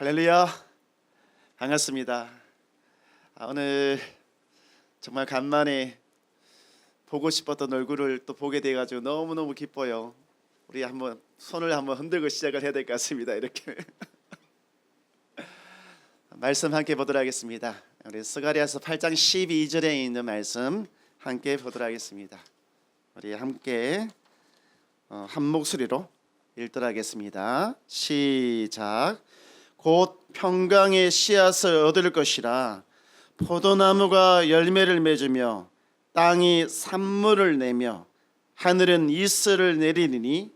할렐루야, 반갑습니다. 오늘 정말 간만에 보고 싶었던 얼굴을 또 보게 돼가지고 너무너무 기뻐요. 우리 한번 손을 한번 흔들고 시작을 해야 될 것 같습니다. 이렇게 말씀 함께 보도록 하겠습니다. 우리 스가랴서 8장 12절에 있는 말씀 함께 보도록 하겠습니다. 우리 함께 한 목소리로 읽도록 하겠습니다. 시작. 곧 평강의 씨앗을 얻을 것이라. 포도나무가 열매를 맺으며 땅이 산물을 내며 하늘은 이슬을 내리니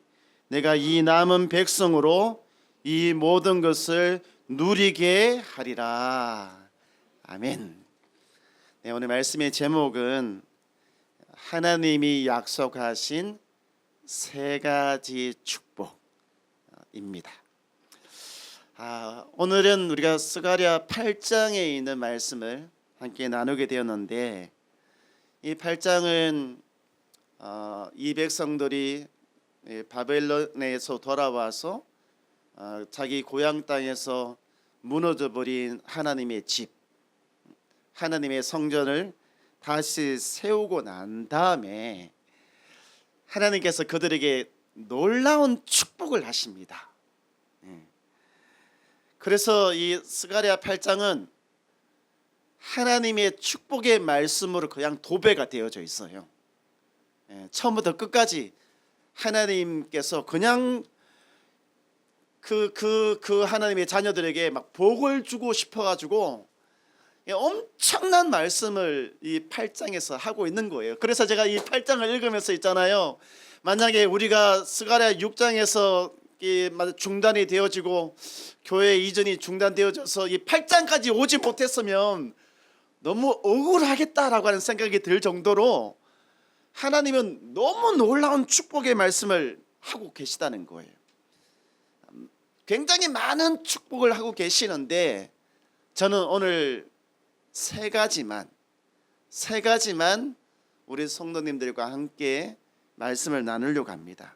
내가 이 남은 백성으로 이 모든 것을 누리게 하리라. 아멘. 네, 오늘 말씀의 제목은 하나님이 약속하신 세 가지 축복입니다. 오늘은 우리가 스가랴 8장에 있는 말씀을 함께 나누게 되었는데, 이 8장은 이 백성들이 바벨론에서 돌아와서 자기 고향 땅에서 무너져 버린 하나님의 집, 하나님의 성전을 다시 세우고 난 다음에 하나님께서 그들에게 놀라운 축복을 하십니다. 그래서 이 스가랴 8장은 하나님의 축복의 말씀으로 그냥 도배가 되어져 있어요. 처음부터 끝까지 하나님께서 그냥 그 하나님의 자녀들에게 막 복을 주고 싶어가지고 엄청난 말씀을 이 8장에서 하고 있는 거예요. 그래서 제가 이 8장을 읽으면서 있잖아요, 만약에 우리가 스가랴 6장에서 중단이 되어지고 교회 이전이 중단되어져서 이 8장까지 오지 못했으면 너무 억울하겠다라고 하는 생각이 들 정도로 하나님은 너무 놀라운 축복의 말씀을 하고 계시다는 거예요. 굉장히 많은 축복을 하고 계시는데, 저는 오늘 세 가지만 우리 성도님들과 함께 말씀을 나누려고 합니다.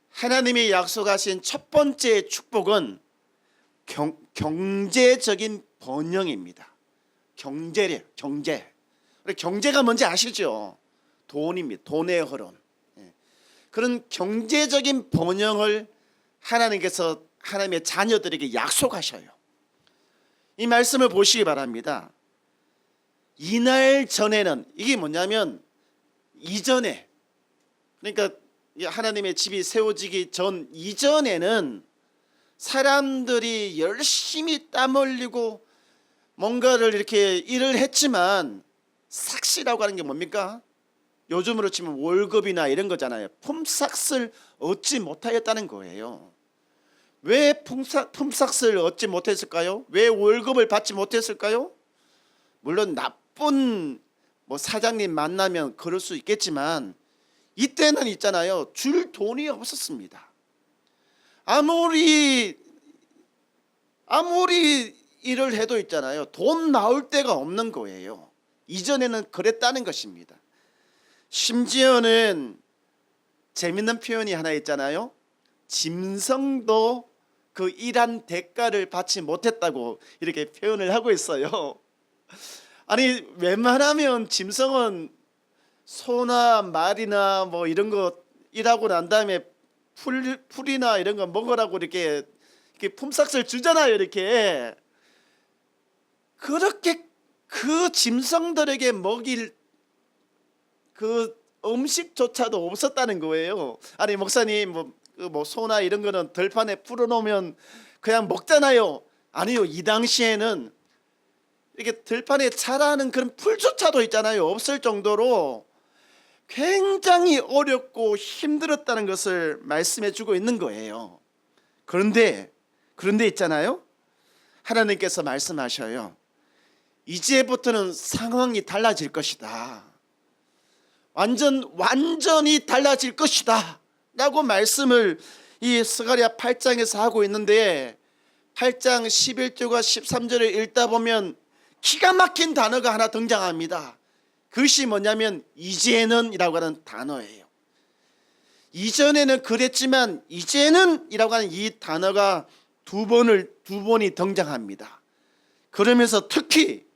하나님이 약속하신 첫 번째 축복은 경제적인 번영입니다. 경제래요. 경제가 뭔지 아시죠? 돈입니다. 돈의 흐름. 그런 경제적인 번영을 하나님께서 하나님의 자녀들에게 약속하셔요. 이 말씀을 보시기 바랍니다. 이날 전에는, 이게 뭐냐면 이전에, 그러니까 하나님의 집이 세워지기 전 이전에는 사람들이 열심히 땀 흘리고 뭔가를 이렇게 일을 했지만 삭시라고 하는 게 뭡니까? 요즘으로 치면 월급이나 이런 거잖아요. 품삯을 얻지 못하였다는 거예요. 왜 품삯을 얻지 못했을까요? 왜 월급을 받지 못했을까요? 물론 나쁜 사장님 만나면 그럴 수 있겠지만 이때는 있잖아요, 줄 돈이 없었습니다. 아무리 일을 해도 있잖아요, 돈 나올 데가 없는 거예요. 이전에는 그랬다는 것입니다. 심지어는 재밌는 표현이 하나 있잖아요. 짐승도 그 일한 대가를 받지 못했다고 이렇게 표현을 하고 있어요. 아니, 웬만하면 짐승은 소나 말이나 이런 거 일하고 난 다음에 풀이나 이런 거 먹으라고 이렇게 품삯을 주잖아요. 이렇게 그렇게 그 짐승들에게 먹일 그 음식조차도 없었다는 거예요. 아니, 목사님 소나 이런 거는 들판에 풀어놓으면 그냥 먹잖아요. 아니요, 이 당시에는 이렇게 들판에 자라는 그런 풀조차도 있잖아요, 없을 정도로 굉장히 어렵고 힘들었다는 것을 말씀해 주고 있는 거예요. 그런데 있잖아요, 하나님께서 말씀하셔요. 이제부터는 상황이 달라질 것이다. 완전히 달라질 것이다 라고 말씀을 이 스가랴 8장에서 하고 있는데, 8장 11절과 13절을 읽다 보면 기가 막힌 단어가 하나 등장합니다. 그것이 뭐냐면 이제는 이라고 하는 단어예요. 이전에는 그랬지만 이제는 이라고 하는 이 단어가 두 번이 등장합니다. 그러면서 특히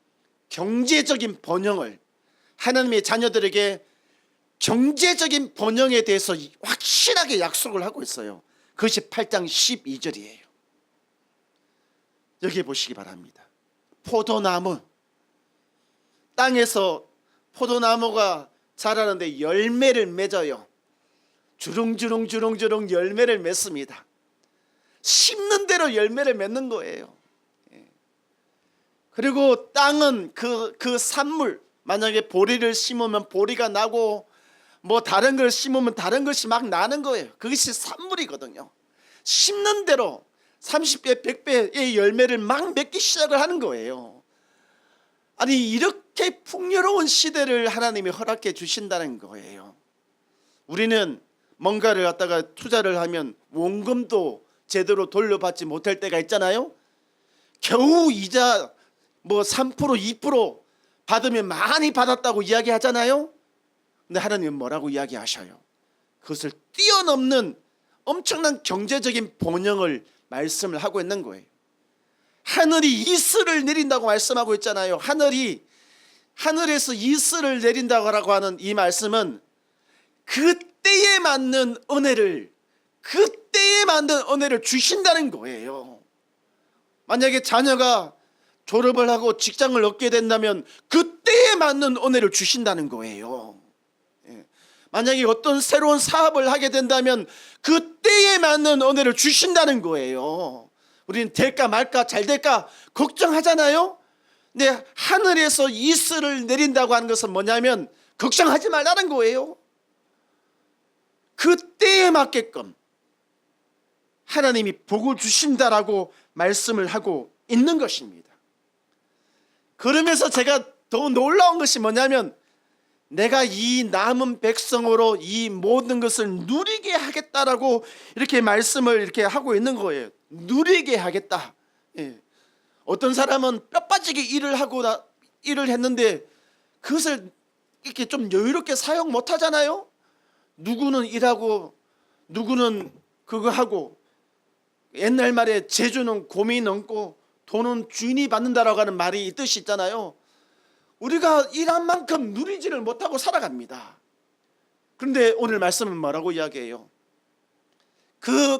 경제적인 번영을, 하나님의 자녀들에게 경제적인 번영에 대해서 확실하게 약속을 하고 있어요. 그것이 8장 12절이에요. 여기 보시기 바랍니다. 포도나무, 땅에서 포도나무가 자라는데 열매를 맺어요. 주렁주렁 열매를 맺습니다. 심는 대로 열매를 맺는 거예요. 그리고 땅은 그 산물, 만약에 보리를 심으면 보리가 나고 뭐 다른 걸 심으면 다른 것이 막 나는 거예요. 그것이 산물이거든요. 심는 대로 30배 100배의 열매를 막 맺기 시작을 하는 거예요. 아니, 이렇게 풍요로운 시대를 하나님이 허락해 주신다는 거예요. 우리는 뭔가를 갖다가 투자를 하면 원금도 제대로 돌려받지 못할 때가 있잖아요. 겨우 이자 뭐 3% 2% 받으면 많이 받았다고 이야기하잖아요. 근데 하나님은 뭐라고 이야기하셔요? 그것을 뛰어넘는 엄청난 경제적인 번영을 말씀을 하고 있는 거예요. 하늘이 이슬을 내린다고 말씀하고 있잖아요. 하늘에서 이슬을 내린다고 하는 이 말씀은 그때에 맞는 은혜를 주신다는 거예요. 만약에 자녀가 졸업을 하고 직장을 얻게 된다면 그때에 맞는 은혜를 주신다는 거예요. 만약에 어떤 새로운 사업을 하게 된다면 그때에 맞는 은혜를 주신다는 거예요. 우리는 될까 말까, 잘 될까 걱정하잖아요. 근데 하늘에서 이슬을 내린다고 하는 것은 뭐냐면 걱정하지 말라는 거예요. 그때에 맞게끔 하나님이 복을 주신다라고 말씀을 하고 있는 것입니다. 그러면서 제가 더 놀라운 것이 뭐냐면, 내가 이 남은 백성으로 이 모든 것을 누리게 하겠다라고 이렇게 말씀을 이렇게 하고 있는 거예요. 누리게 하겠다. 어떤 사람은 뼈 빠지게 일을 했는데 그것을 이렇게 좀 여유롭게 사용 못 하잖아요. 누구는 일하고 누구는 그거 하고, 옛날 말에 재주는 곰이 넘고 돈은 주인이 받는다라고 하는 말이 있듯이 있잖아요. 우리가 일한 만큼 누리지를 못하고 살아갑니다. 그런데 오늘 말씀은 뭐라고 이야기해요? 그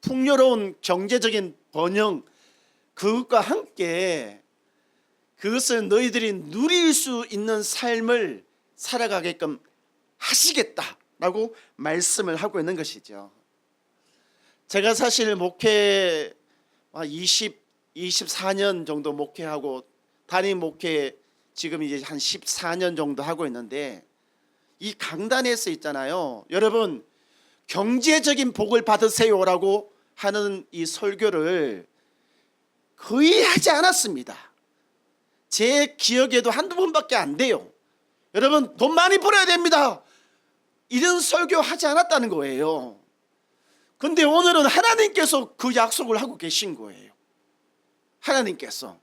풍요로운 경제적인 번영, 그것과 함께 그것을 너희들이 누릴 수 있는 삶을 살아가게끔 하시겠다라고 말씀을 하고 있는 것이죠. 제가 사실 목회 24년 정도 목회하고 단임 목회 지금 이제 한 14년 정도 하고 있는데, 이 강단에서 있잖아요. 여러분, 경제적인 복을 받으세요라고 하는 이 설교를 거의 하지 않았습니다. 제 기억에도 한두 번밖에 안 돼요. 여러분, 돈 많이 벌어야 됩니다, 이런 설교 하지 않았다는 거예요. 근데 오늘은 하나님께서 그 약속을 하고 계신 거예요. 하나님께서.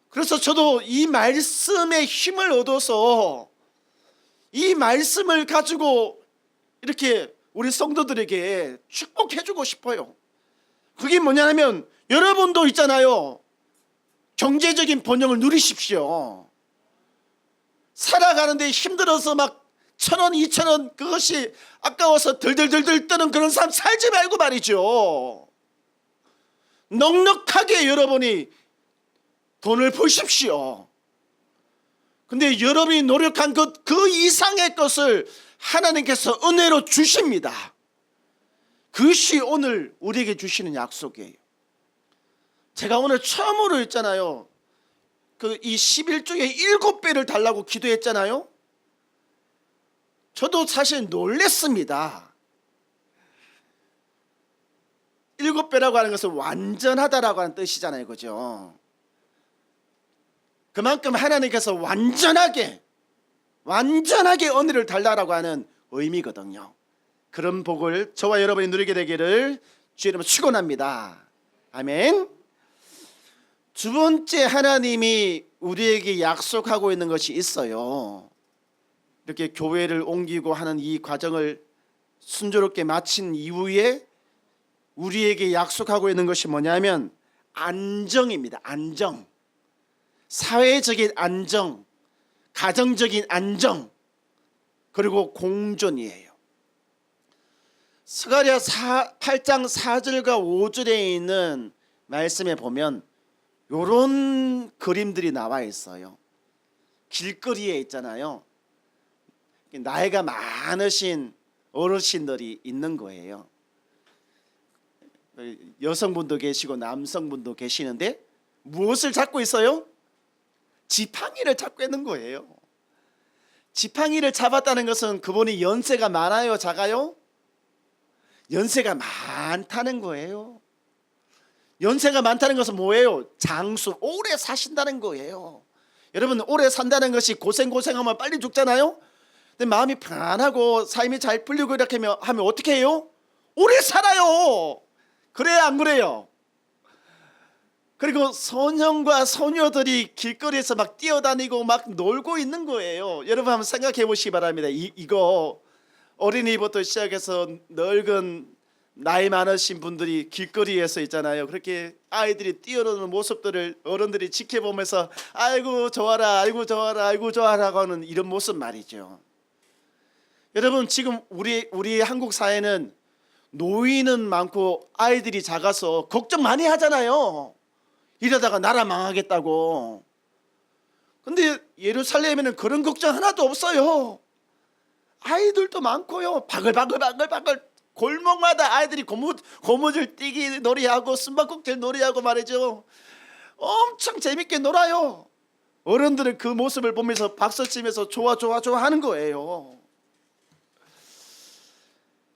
그래서 저도 이 말씀에 힘을 얻어서 이 말씀을 가지고 이렇게 우리 성도들에게 축복해주고 싶어요. 그게 뭐냐면, 여러분도 있잖아요. 경제적인 번영을 누리십시오. 살아가는데 힘들어서 막 1,000원 2,000원 그것이 아까워서 덜덜덜덜 뜨는 그런 삶 살지 말고 말이죠. 넉넉하게 여러분이 돈을 버십시오. 근데 여러분이 노력한 그 이상의 것을 하나님께서 은혜로 주십니다. 그것이 오늘 우리에게 주시는 약속이에요. 제가 오늘 처음으로 했잖아요. 이 11조에 7배를 달라고 기도했잖아요. 저도 사실 놀랬습니다. 7배라고 하는 것은 완전하다라고 하는 뜻이잖아요. 그죠? 그만큼 하나님께서 완전하게 은혜를 달라라고 하는 의미거든요. 그런 복을 저와 여러분이 누리게 되기를 주의 이름으로 축원합니다. 아멘. 두 번째, 하나님이 우리에게 약속하고 있는 것이 있어요. 이렇게 교회를 옮기고 하는 이 과정을 순조롭게 마친 이후에 우리에게 약속하고 있는 것이 뭐냐면 안정입니다. 안정. 사회적인 안정, 가정적인 안정, 그리고 공존이에요. 스가랴 8장 4절과 5절에 있는 말씀에 보면 이런 그림들이 나와 있어요. 길거리에 있잖아요. 나이가 많으신 어르신들이 있는 거예요. 여성분도 계시고 남성분도 계시는데 무엇을 잡고 있어요? 지팡이를 잡고 있는 거예요. 지팡이를 잡았다는 것은 그분이 연세가 많아요, 작아요? 연세가 많다는 거예요. 연세가 많다는 것은 뭐예요? 장수, 오래 사신다는 거예요. 여러분, 오래 산다는 것이 고생하면 빨리 죽잖아요. 근데 마음이 편안하고 삶이 잘 풀리고 이렇게 하면 어떻게 해요? 오래 살아요. 그래야 안 그래요? 그리고 소년과 소녀들이 길거리에서 막 뛰어다니고 막 놀고 있는 거예요. 여러분 한번 생각해 보시기 바랍니다. 이거 어린이부터 시작해서 늙은 나이 많으신 분들이 길거리에서 있잖아요. 그렇게 아이들이 뛰어노는 모습들을 어른들이 지켜보면서 아이고 좋아라, 아이고 좋아라, 아이고 좋아라고 하는 이런 모습 말이죠. 여러분, 지금 우리 한국 사회는 노인은 많고 아이들이 작아서 걱정 많이 하잖아요. 이러다가 나라 망하겠다고. 근데 예루살렘에는 그런 걱정 하나도 없어요. 아이들도 많고요. 바글바글 골목마다 아이들이 고무줄 뛰기 놀이하고 숨바꼭질 놀이하고 말이죠. 엄청 재밌게 놀아요. 어른들은 그 모습을 보면서 박수치면서 좋아 하는 거예요.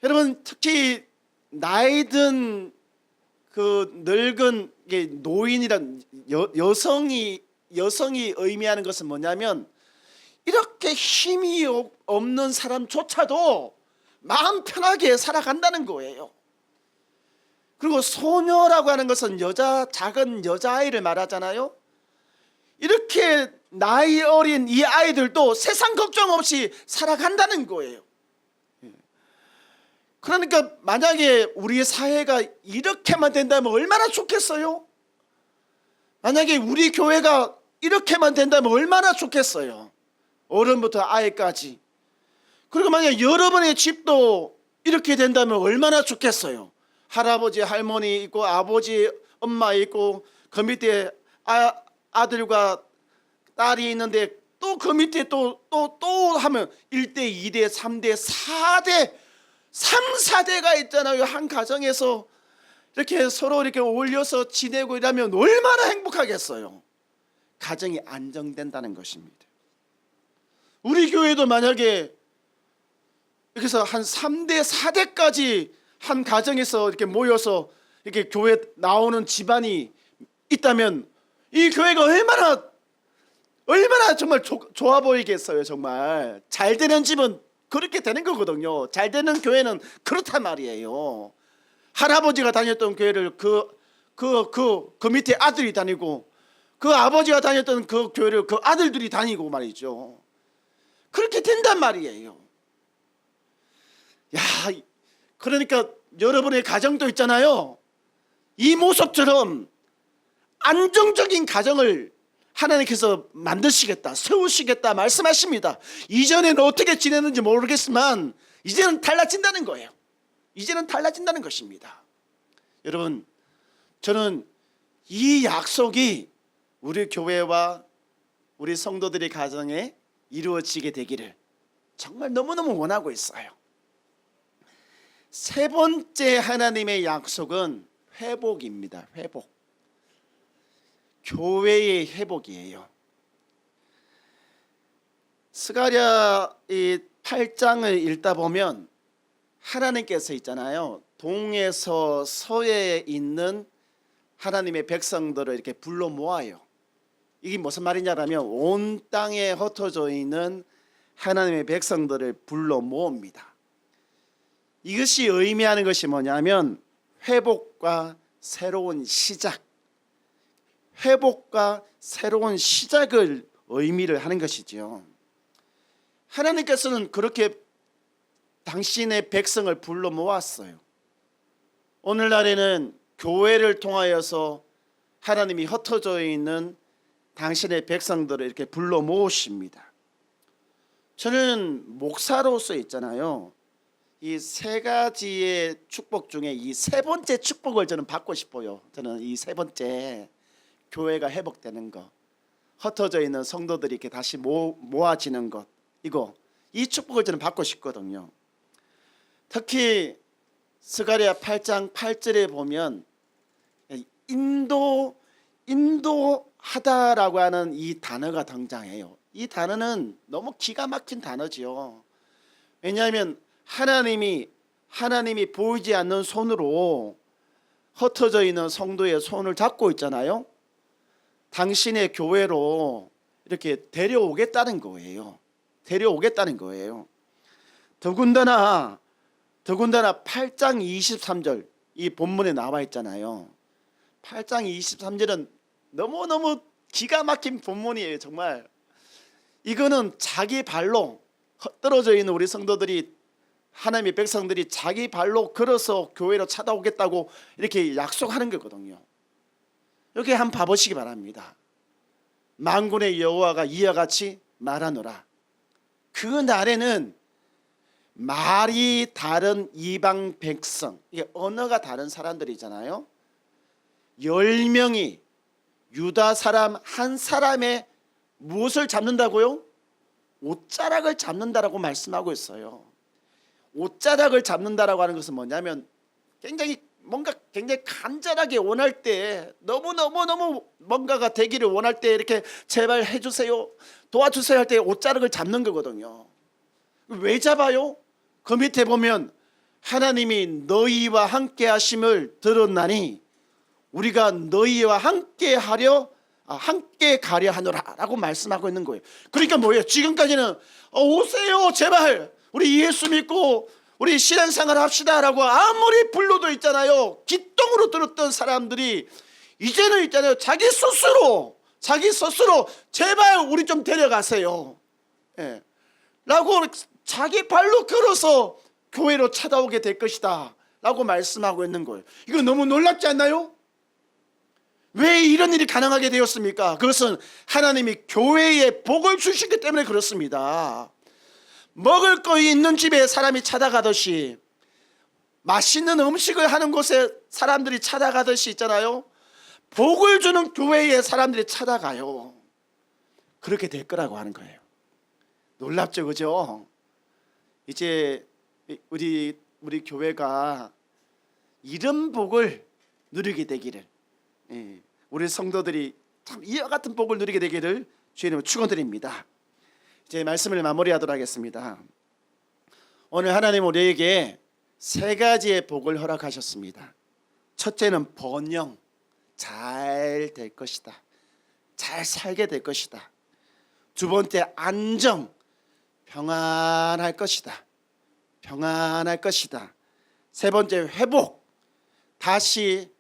여러분, 특히 나이 든 그 늙은 노인이란 여성이 의미하는 것은 뭐냐면 이렇게 힘이 없는 사람조차도 마음 편하게 살아간다는 거예요. 그리고 소녀라고 하는 것은 작은 여자아이를 말하잖아요. 이렇게 나이 어린 이 아이들도 세상 걱정 없이 살아간다는 거예요. 그러니까 만약에 우리 사회가 이렇게만 된다면 얼마나 좋겠어요? 만약에 우리 교회가 이렇게만 된다면 얼마나 좋겠어요? 어른부터 아이까지. 그리고 만약 여러분의 집도 이렇게 된다면 얼마나 좋겠어요? 할아버지 할머니 있고 아버지 엄마 있고 그 밑에 아들과 딸이 있는데 또 그 밑에 또 하면 1대 2대 3대 4대 3, 4대가 있잖아요. 한 가정에서 이렇게 서로 이렇게 어울려서 지내고 이러면 얼마나 행복하겠어요. 가정이 안정된다는 것입니다. 우리 교회도 만약에 이렇게 해서 한 3대 4대까지 한 가정에서 이렇게 모여서 이렇게 교회 나오는 집안이 있다면 이 교회가 얼마나 정말 좋아 보이겠어요. 정말 잘 되는 집은 그렇게 되는 거거든요. 잘 되는 교회는 그렇단 말이에요. 할아버지가 다녔던 교회를 그 밑에 아들이 다니고 그 아버지가 다녔던 그 교회를 그 아들들이 다니고 말이죠. 그렇게 된단 말이에요. 야, 그러니까 여러분의 가정도 있잖아요. 이 모습처럼 안정적인 가정을 하나님께서 만드시겠다, 세우시겠다 말씀하십니다. 이전에는 어떻게 지냈는지 모르겠지만 이제는 달라진다는 거예요. 이제는 달라진다는 것입니다. 여러분, 저는 이 약속이 우리 교회와 우리 성도들의 가정에 이루어지게 되기를 정말 너무너무 원하고 있어요. 세 번째 하나님의 약속은 회복입니다. 회복. 교회의 회복이에요. 스가랴 이 8장을 읽다 보면 하나님께서 있잖아요. 동에서 서에 있는 하나님의 백성들을 이렇게 불러 모아요. 이게 무슨 말이냐면 온 땅에 흩어져 있는 하나님의 백성들을 불러 모읍니다. 이것이 의미하는 것이 뭐냐면 회복과 새로운 시작, 회복과 새로운 시작을 의미를 하는 것이지요. 하나님께서는 그렇게 당신의 백성을 불러 모았어요. 오늘날에는 교회를 통하여서 하나님이 흩어져 있는 당신의 백성들을 이렇게 불러 모으십니다. 저는 목사로서 있잖아요, 이 세 가지의 축복 중에 이 세 번째 축복을 저는 받고 싶어요. 저는 이 세 번째, 교회가 회복되는 것, 흩어져 있는 성도들이 이렇게 다시 모아지는 것, 이 축복을 저는 받고 싶거든요. 특히 스가랴 8장 8절에 보면 인도하다라고 하는 이 단어가 등장해요. 이 단어는 너무 기가 막힌 단어지요. 왜냐하면 하나님이 보이지 않는 손으로 흩어져 있는 성도의 손을 잡고 있잖아요. 당신의 교회로 이렇게 데려오겠다는 거예요. 더군다나 8장 23절 이 본문에 나와 있잖아요. 8장 23절은 너무너무 기가 막힌 본문이에요. 정말 이거는 자기 발로 떨어져 있는 우리 성도들이, 하나님의 백성들이 자기 발로 걸어서 교회로 찾아오겠다고 이렇게 약속하는 거거든요. 여기 한번 봐보시기 바랍니다. 만군의 여호와가 이와 같이 말하노라. 그 날에는 말이 다른 이방 백성, 이게 언어가 다른 사람들이잖아요. 10명이 유다 사람 한 사람의 무엇을 잡는다고요? 옷자락을 잡는다라고 말씀하고 있어요. 옷자락을 잡는다라고 하는 것은 뭐냐면 굉장히 간절하게 원할 때, 너무 뭔가가 되기를 원할 때 이렇게 제발 해주세요, 도와주세요 할 때 옷자락을 잡는 거거든요. 왜 잡아요? 그 밑에 보면 하나님이 너희와 함께 하심을 들었나니 우리가 너희와 함께 가려 하노라 라고 말씀하고 있는 거예요. 그러니까 뭐예요? 지금까지는 오세요 제발 우리 예수 믿고 우리 신앙생활 합시다 라고 아무리 불러도 있잖아요, 기똥으로 들었던 사람들이 이제는 있잖아요, 자기 스스로 제발 우리 좀 데려가세요 라고 자기 발로 걸어서 교회로 찾아오게 될 것이다 라고 말씀하고 있는 거예요. 이거 너무 놀랍지 않나요? 왜 이런 일이 가능하게 되었습니까? 그것은 하나님이 교회에 복을 주시기 때문에 그렇습니다. 먹을 거 있는 집에 사람이 찾아가듯이, 맛있는 음식을 하는 곳에 사람들이 찾아가듯이 있잖아요, 복을 주는 교회에 사람들이 찾아가요. 그렇게 될 거라고 하는 거예요. 놀랍죠, 그죠? 이제 우리 교회가 이런 복을 누리게 되기를, 우리 성도들이 참 이와 같은 복을 누리게 되기를 주님으로 축원드립니다. 이제 말씀을 마무리하도록 하겠습니다. 오늘 하나님 우리에게 세 가지의 복을 허락하셨습니다. 첫째는 번영, 잘 될 것이다, 잘 살게 될 것이다. 두 번째 안정, 평안할 것이다. 세 번째 회복, 다시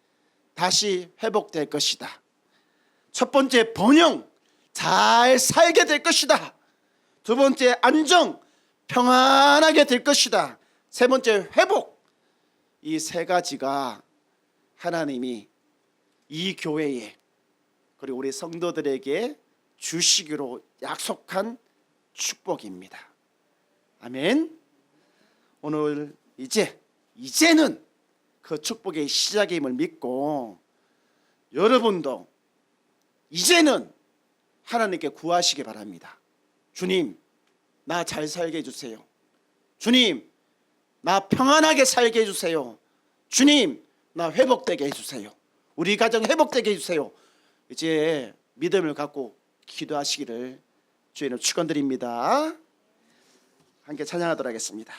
회복될 것이다. 첫 번째 번영, 잘 살게 될 것이다. 두 번째 안정, 평안하게 될 것이다. 세 번째 회복. 이 세 가지가 하나님이 이 교회에 그리고 우리 성도들에게 주시기로 약속한 축복입니다. 아멘. 오늘 이제는 그 축복의 시작임을 믿고 여러분도 이제는 하나님께 구하시기 바랍니다. 주님, 나 잘 살게 해주세요. 주님, 나 평안하게 살게 해주세요. 주님, 나 회복되게 해주세요. 우리 가정 회복되게 해주세요. 이제 믿음을 갖고 기도하시기를 주님을 축원드립니다. 함께 찬양하도록 하겠습니다.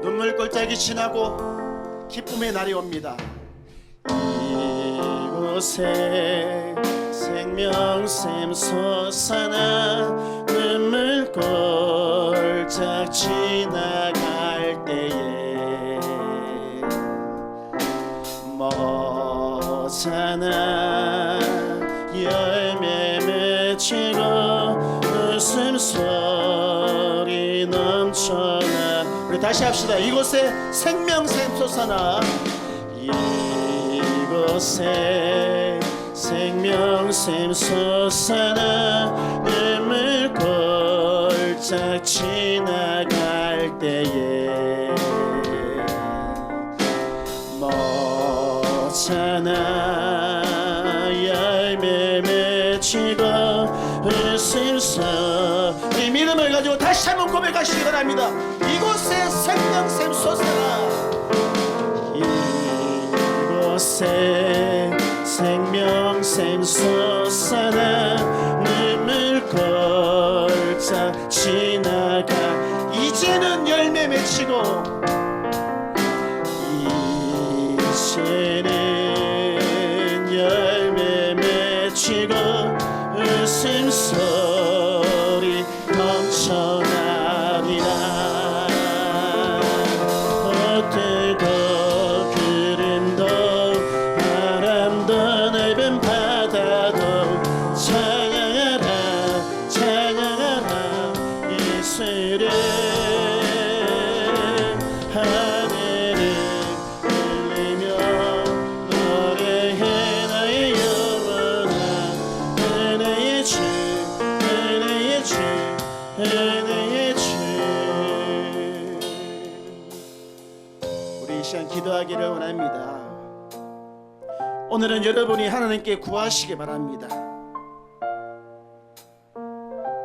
눈물 골짜기 지나고 기쁨의 날이 옵니다. 이곳에 생명샘 솟아나 눈물 골짝 지나갈 때에 머잖아 맺히고 웃음소리 넘쳐나. 우리 다시 합시다. 이곳에 생명샘 솟아나. 이곳에 생명샘 솟아나. 눈물 골짝 지나갈 때에 모자나 열매 맺히고 웃음소리. 믿음을 가지고 다시 한번 고백하시기 바랍니다. 이곳에 생명샘 솟아나. 이곳에 생명샘 솟아나. 눈물 골짝 지나가. 이제는 열매 맺히고 이제는 열매 맺히고 웃음소리 넘쳐나리라. 어들고 구름도 바람도 넓은 바다도 찬양하라 찬양하라 예수를. 하늘을 울리며 노래해 나의 영혼아. 은혜의 주 은혜의 주 은혜의 주. 우리 이 시간 기도하기를 원합니다. 오늘은 여러분이 하나님께 구하시기 바랍니다.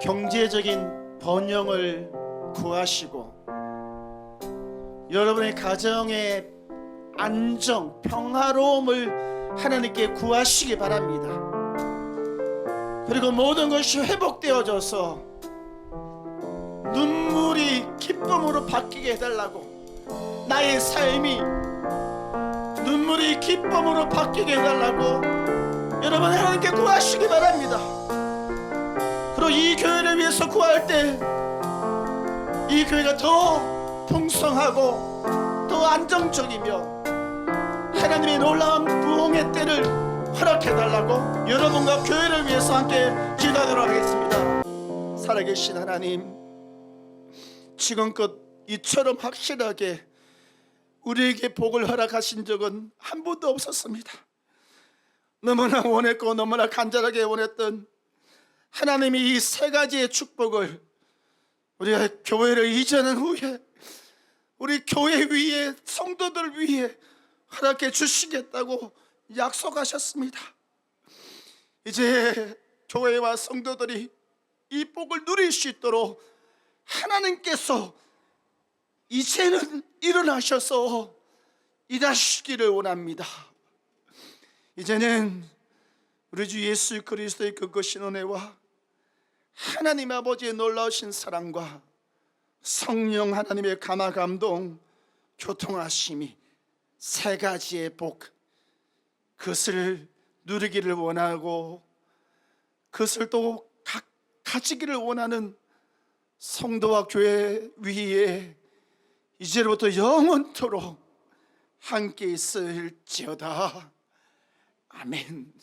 경제적인 번영을 구하시고 여러분의 가정의 안정, 평화로움을 하나님께 구하시기 바랍니다. 그리고 모든 것이 회복되어져서 눈물이 기쁨으로 바뀌게 해달라고. 나의 삶이 눈물이 기쁨으로 바뀌게 해달라고 여러분 하나님께 구하시기 바랍니다. 그리고 이 교회를 위해서 구할 때 이 교회가 더 풍성하고 더 안정적이며 하나님의 놀라운 부흥의 때를 허락해달라고 여러분과 교회를 위해서 함께 기도하도록 하겠습니다. 살아계신 하나님, 지금껏 이처럼 확실하게 우리에게 복을 허락하신 적은 한 번도 없었습니다. 너무나 원했고 너무나 간절하게 원했던 하나님이 이 세 가지의 축복을 우리가 교회를 이전한 후에 우리 교회 위에 성도들 위에 허락해 주시겠다고 약속하셨습니다. 이제 교회와 성도들이 이 복을 누릴 수 있도록 하나님께서 이제는 일어나셔서 일하시기를 원합니다. 이제는 우리 주 예수 그리스도의 그것인 은혜와 하나님 아버지의 놀라우신 사랑과 성령 하나님의 감화 감동 교통하심이 세 가지의 복, 그것을 누리기를 원하고 그것을 또 가지기를 원하는 성도와 교회 위에 이제부터 영원토록 함께 있을지어다. 아멘.